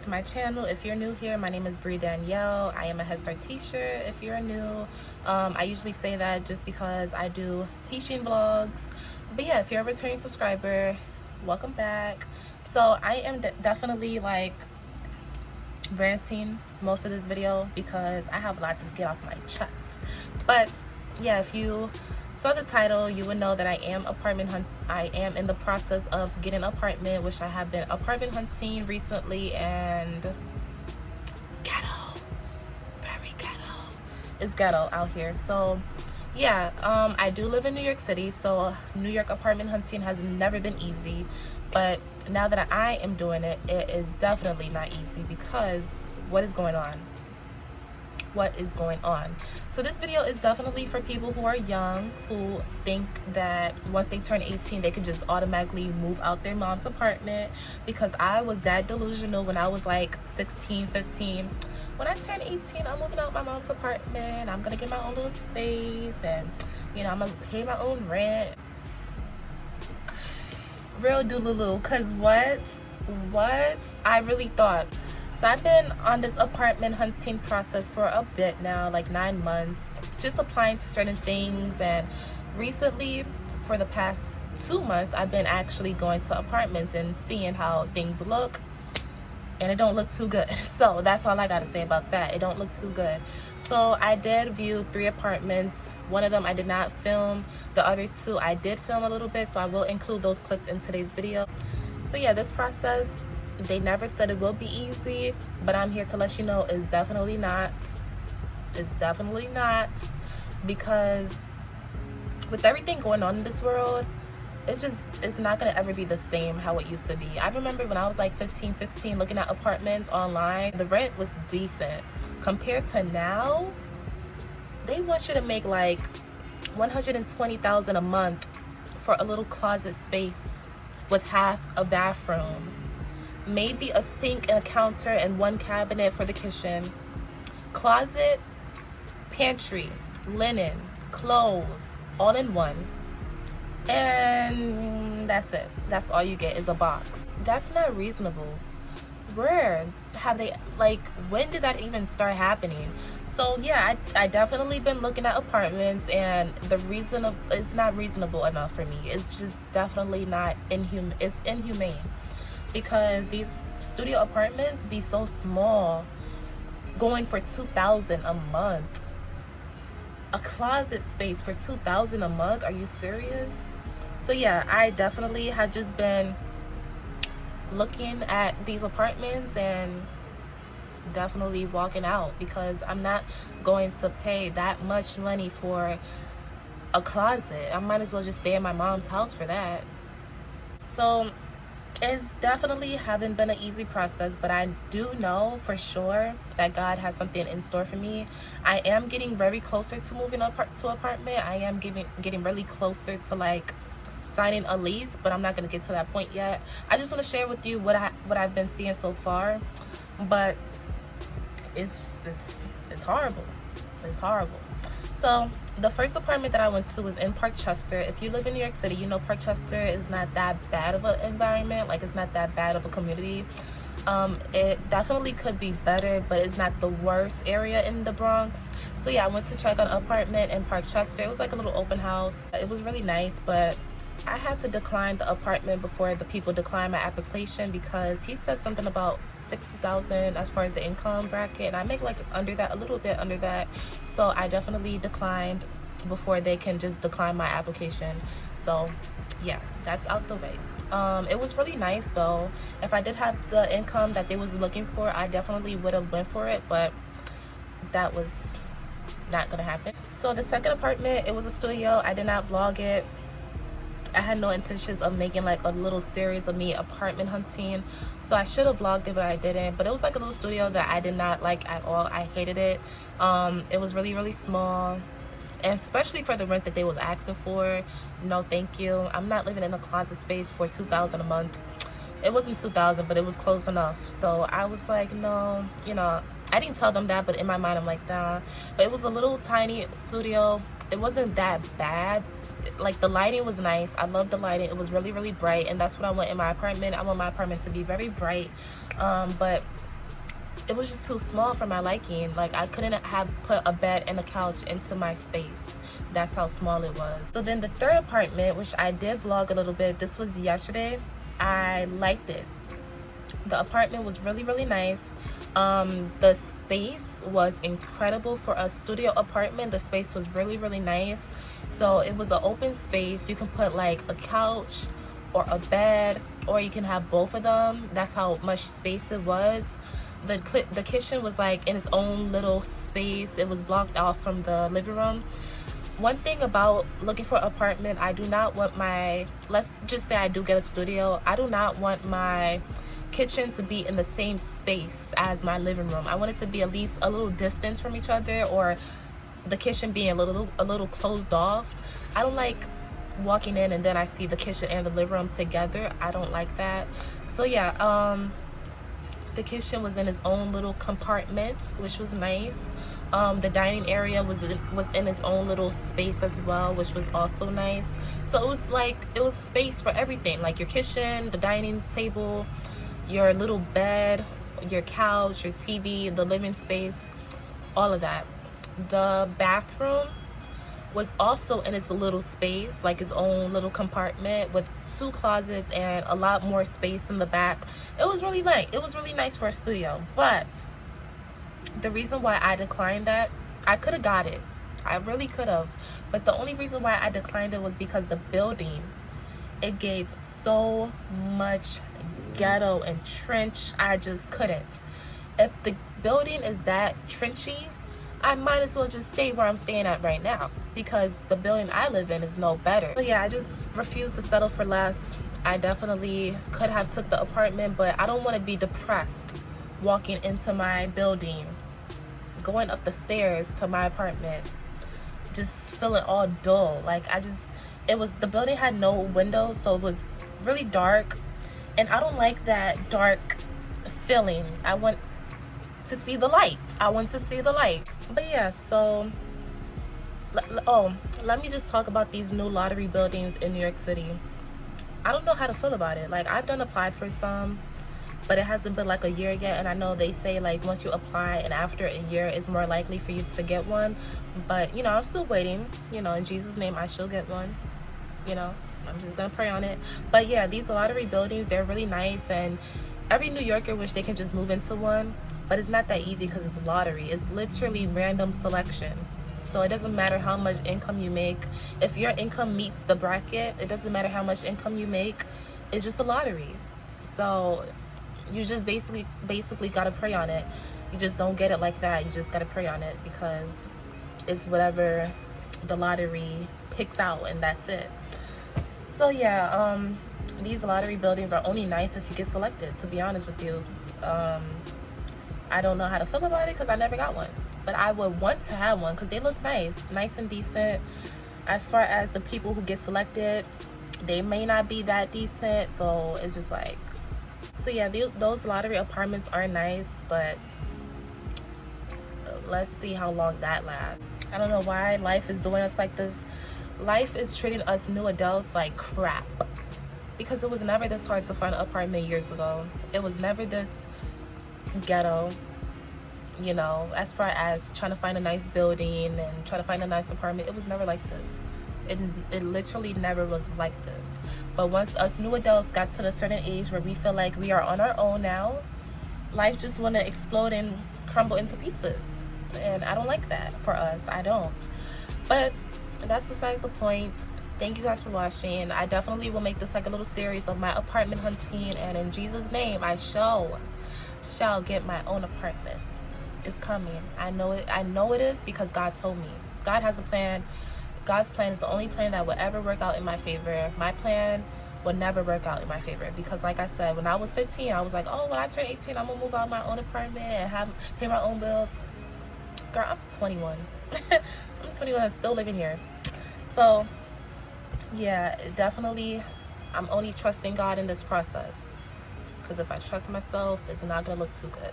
back to my channel. If you're new here, my name is Bree Danielle. I am a Head Start teacher. If you're new, I usually say that just because I do teaching vlogs. But yeah, if you're a returning subscriber, welcome back. So I am definitely like ranting most of this video because I have a lot to get off my chest. But yeah, if you saw the title, you would know that I am in the process of getting an apartment, which I have been apartment hunting recently, and ghetto, very ghetto. It's ghetto out here. So yeah, I do live in New York City, so New York apartment hunting has never been easy. But now that I am doing it, it is definitely not easy because what is going on? So this video is definitely for people who are young, who think that once they turn 18 they can just automatically move out their mom's apartment, because I was that delusional when I was like 16, 15. When I turn 18, I'm moving out my mom's apartment, I'm gonna get my own little space, and you know, I'm gonna pay my own rent. Real doodaloo, cause what I really thought. So I've been on this apartment hunting process for a bit now, like 9 months, just applying to certain things. And recently, for the past 2 months, I've been actually going to apartments and seeing how things look, and it don't look too good. So that's all I gotta say about that. It don't look too good. So I did view 3 apartments. One of them I did not film. The other 2 I did film a little bit, so I will include those clips in today's video. So yeah, this process, they never said it will be easy, but I'm here to let you know it's definitely not. It's definitely not, because with everything going on in this world, it's not gonna ever be the same how it used to be. I remember when I was like 15, 16, looking at apartments online, the rent was decent. Compared to now, they want you to make like $120,000 a month for a little closet space with half a bathroom, maybe a sink and a counter and 1 cabinet for the kitchen, closet, pantry, linen, clothes, all in one, and that's it. That's all you get is a box. That's not reasonable. Where have they, like, when did that even start happening? So yeah, I definitely been looking at apartments, and it's not reasonable enough for me. It's just definitely not inhumane. It's inhumane, because these studio apartments be so small, going for $2,000 a month. A closet space for $2,000 a month? Are you serious? So yeah, I definitely had just been looking at these apartments and definitely walking out, because I'm not going to pay that much money for a closet. I might as well just stay at my mom's house for that. So it's definitely haven't been an easy process, but I do know for sure that God has something in store for me. I am getting very closer to moving to apartment. I am getting really closer to like signing a lease, but I'm not going to get to that point yet. I just want to share with you what I've been seeing so far, but it's horrible. It's horrible. So the first apartment that I went to was in Parkchester. If you live in New York City, you know Parkchester is not that bad of an environment. Like, it's not that bad of a community. It definitely could be better, but it's not the worst area in the Bronx. So yeah, I went to check on an apartment in Parkchester. It was like a little open house. It was really nice, but I had to decline the apartment before the people declined my application, because he said something about $60,000 as far as the income bracket, and I make like under that, a little bit under that. So I definitely declined before they can just decline my application. So yeah, that's out the way. It was really nice though. If I did have the income that they was looking for, I definitely would have went for it, but that was not gonna happen. So the second apartment, it was a studio. I did not vlog it. I had no intentions of making like a little series of me apartment hunting, so I should have vlogged it, but I didn't. But it was like a little studio that I did not like at all. I hated it. It was really, really small, and especially for the rent that they was asking for, no thank you. I'm not living in a closet space for $2,000 a month. It wasn't $2,000, but it was close enough. So I was like, no, you know, I didn't tell them that, but in my mind I'm like, nah. But it was a little tiny studio. It wasn't that bad. Like, the lighting was nice. I loved the lighting. It was really, really bright, and that's what I want in my apartment. I want my apartment to be very bright, but it was just too small for my liking. Like, I couldn't have put a bed and a couch into my space. That's how small it was. So then the third apartment, which I did vlog a little bit, this was yesterday. I liked it. The apartment was really, really nice. The space was incredible for a studio apartment. The space was really, really nice. So it was an open space. You can put like a couch or a bed, or you can have both of them. That's how much space it was. The kitchen was like in its own little space. It was blocked off from the living room. One thing about looking for an apartment, I do not want my, let's just say I do get a studio, I do not want my kitchen to be in the same space as my living room. I want it to be at least a little distance from each other, or the kitchen being a little closed off. I don't like walking in and then I see the kitchen and the living room together. I don't like that. So yeah, the kitchen was in its own little compartment, which was nice. The dining area was in its own little space as well, which was also nice. So it was space for everything, like your kitchen, the dining table, your little bed, your couch, your TV, the living space, all of that. The bathroom was also in its little space, like its own little compartment with 2 closets and a lot more space in the back. It was really nice. It was really nice for a studio. But the reason why I declined that, I could have got it. I really could have. But the only reason why I declined it was because the building, it gave so much ghetto and trench. I just couldn't. If the building is that trenchy, I might as well just stay where I'm staying at right now, because the building I live in is no better. So yeah, I just refuse to settle for less. I definitely could have took the apartment, but I don't want to be depressed walking into my building, going up the stairs to my apartment, just feeling all dull. Like, the building had no windows, so it was really dark, and I don't like that dark feeling. I want to see the light. But yeah, so let me just talk about these new lottery buildings in New York City. I don't know how to feel about it. Like, I've applied for some, but it hasn't been like a year yet, and I know they say like once you apply and after a year it's more likely for you to get one. But you know, I'm still waiting. You know, in Jesus' name I shall get one. You know, I'm just gonna pray on it. But yeah, these lottery buildings, they're really nice, and every New Yorker wish they can just move into one. But it's not that easy because it's lottery. It's literally random selection. So it doesn't matter how much income you make. If your income meets the bracket, it doesn't matter how much income you make. It's just a lottery. So you just basically gotta pray on it. You just don't get it like that. You just gotta pray on it, because it's whatever the lottery picks out, and that's it. So yeah, these lottery buildings are only nice if you get selected, to be honest with you. I don't know how to feel about it because I never got one, but I would want to have one because they look nice and decent. As far as the people who get selected, they may not be that decent, so it's just like, so yeah, those lottery apartments are nice, but let's see how long that lasts. I don't know why life is doing us like this. Life is treating us new adults like crap, because it was never this hard to find an apartment years ago. It was never this ghetto, you know, as far as trying to find a nice building and trying to find a nice apartment. It was never like this. It literally never was like this. But once us new adults got to a certain age where we feel like we are on our own now, life just want to explode and crumble into pieces, and I don't like that for us. I don't. But that's besides the point. Thank you guys for watching. I definitely will make this like a little series of my apartment hunting, and in Jesus' name I shall get my own apartment. It's coming. I know it is, because God told me. God has a plan. God's plan is the only plan that will ever work out in my favor. My plan will never work out in my favor, because like I said, when I was 15, I was like, oh, when I turn 18, I'm gonna move out my own apartment and pay my own bills. Girl, I'm 21. I'm 21 and still living here. So yeah, definitely I'm only trusting God in this process, because if I trust myself, it's not gonna look too good.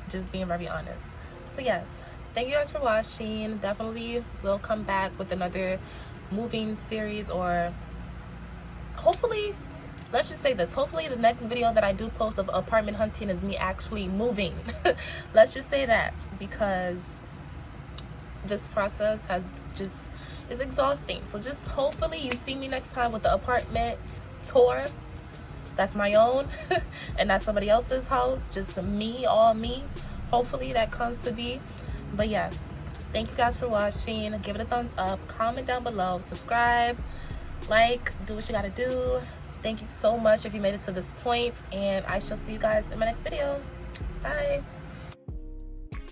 Just being very honest. So yes, thank you guys for watching. Definitely will come back with another moving series, or hopefully let's just say this, hopefully the next video that I do post of apartment hunting is me actually moving. Let's just say that, because this process is exhausting. So just hopefully you see me next time with the apartment tour that's my own and not somebody else's house, just me, all me. Hopefully that comes to be. But yes, thank you guys for watching. Give it a thumbs up, comment down below, subscribe, like, do what you gotta do. Thank you so much if you made it to this point, and I shall see you guys in my next video. Bye.